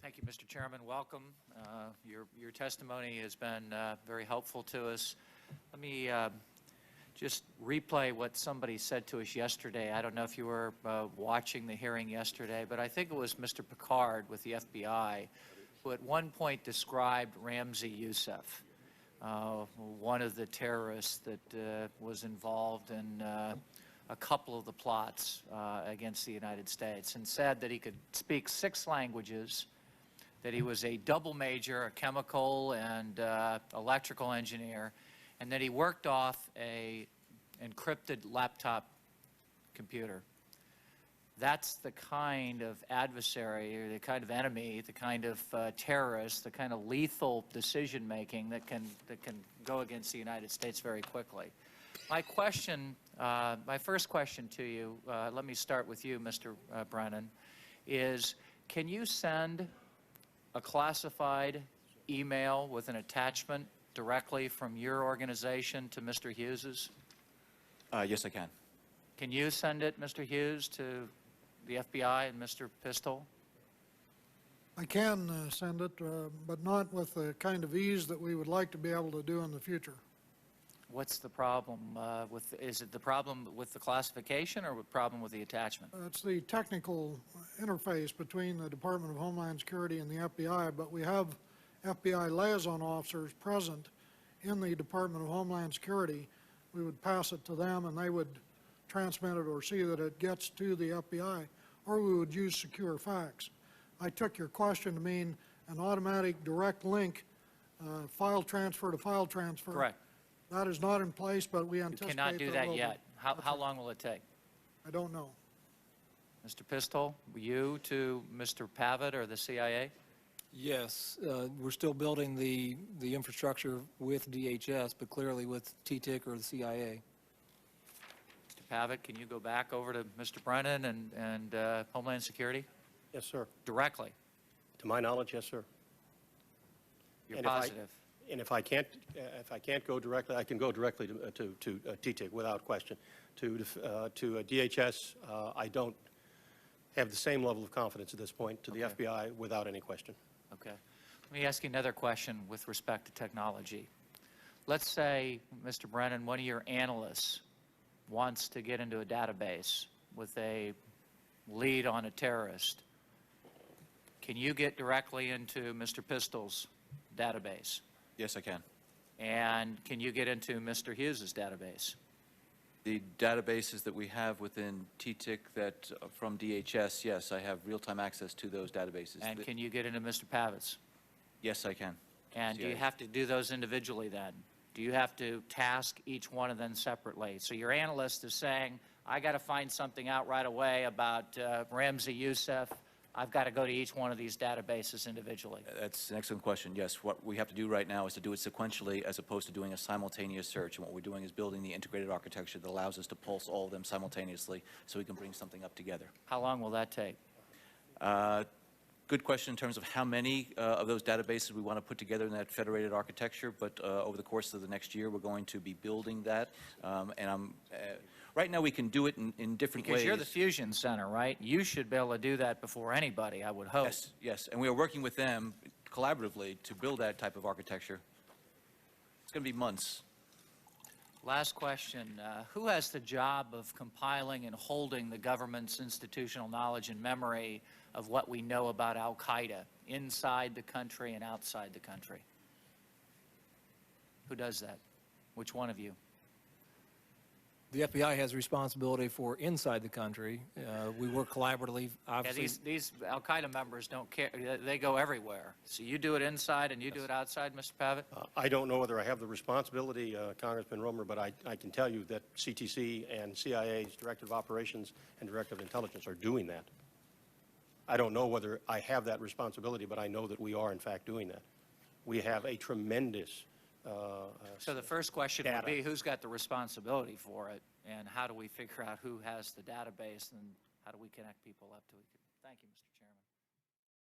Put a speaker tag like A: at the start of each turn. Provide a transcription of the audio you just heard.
A: Thank you, Mr. Chairman. Welcome. Your testimony has been very helpful to us. Let me just replay what somebody said to us yesterday. I don't know if you were watching the hearing yesterday, but I think it was Mr. Picard with the FBI who at one point described Ramzi Youssef, one of the terrorists that was involved in a couple of the plots against the United States, and said that he could speak 6 languages, that he was a double major, a chemical and electrical engineer, and that he worked off a encrypted laptop computer. That's the kind of adversary, or the kind of enemy, the kind of terrorist, the kind of lethal decision-making that can go against the United States very quickly. My question, my first question to you, let me start with you, Mr. Brennan, is can you send a classified email with an attachment directly from your organization to Mr. Hughes's?
B: Yes, I can.
A: Can you send it, Mr. Hughes, to the FBI and Mr. Pistol?
C: I can send it, but not with the kind of ease that we would like to be able to do in the future.
A: What's the problem is it the problem with the classification or the problem with the attachment?
C: It's the technical interface between the Department of Homeland Security and the FBI, but we have FBI liaison officers present in the Department of Homeland Security. We would pass it to them and they would transmit it or see that it gets to the FBI, or we would use secure fax. I took your question to mean an automatic direct link, file transfer to file transfer.
A: Correct.
C: That is not in place, but we anticipate
A: You cannot do that yet. How long will it take?
C: I don't know.
A: Mr. Pistol, you to Mr. Pavitt or the CIA?
D: Yes, we're still building the infrastructure with DHS, but clearly with TTIC or the CIA.
A: Mr. Pavitt, can you go back over to Mr. Brennan and Homeland Security?
E: Yes, sir.
A: Directly?
E: To my knowledge, yes, sir.
A: You're
E: And
A: positive?
E: If I can't go directly, I can go directly to TTIC without question. To DHS, I don't have the same level of confidence at this point. To the FBI, without any question.
A: Okay. Let me ask you another question with respect to technology. Let's say, Mr. Brennan, one of your analysts wants to get into a database with a lead on a terrorist. Can you get directly into Mr. Pistol's database?
B: Yes, I can.
A: And can you get into Mr. Hughes's database?
B: The databases that we have within TTIC that from DHS, yes, I have real-time access to those databases.
A: And can you get into Mr. Pavitt's?
B: Yes, I can.
A: And do you have to do those individually then? Do you have to task each one of them separately? So your analyst is saying, I got to find something out right away about Ramzi Youssef. I've got to go to each one of these databases individually.
B: That's an excellent question. Yes, what we have to do right now is to do it sequentially as opposed to doing a simultaneous search. And what we're doing is building the integrated architecture that allows us to pulse all of them simultaneously so we can bring something up together.
A: How long will that take?
B: Good question in terms of how many of those databases we want to put together in that federated architecture, but over the course of the next year we're going to be building that. Right now we can do it in different ways.
A: Because you're the fusion center, right? You should be able to do that before anybody, I would hope.
B: Yes, yes, and we are working with them collaboratively to build that type of architecture. It's going to be months.
A: Last question. Who has the job of compiling and holding the government's institutional knowledge and memory of what we know about al-Qaeda inside the country and outside the country? Who does that? Which one of you?
D: The FBI has responsibility for inside the country. We work collaboratively, obviously.
A: Yeah, these al-Qaeda members don't care. They go everywhere. So you do it inside and you do it outside, Mr. Pavitt?
E: I don't know whether I have the responsibility, Congressman Roemer, but I can tell you that CTC and CIA's Director of Operations and Director of Intelligence are doing that. I don't know whether I have that responsibility, but I know that we are, in fact, doing that. We have a tremendous
A: So the first question would be, who's got the responsibility for it, and how do we figure out who has the database, and how do we connect people up to it? Thank you, Mr.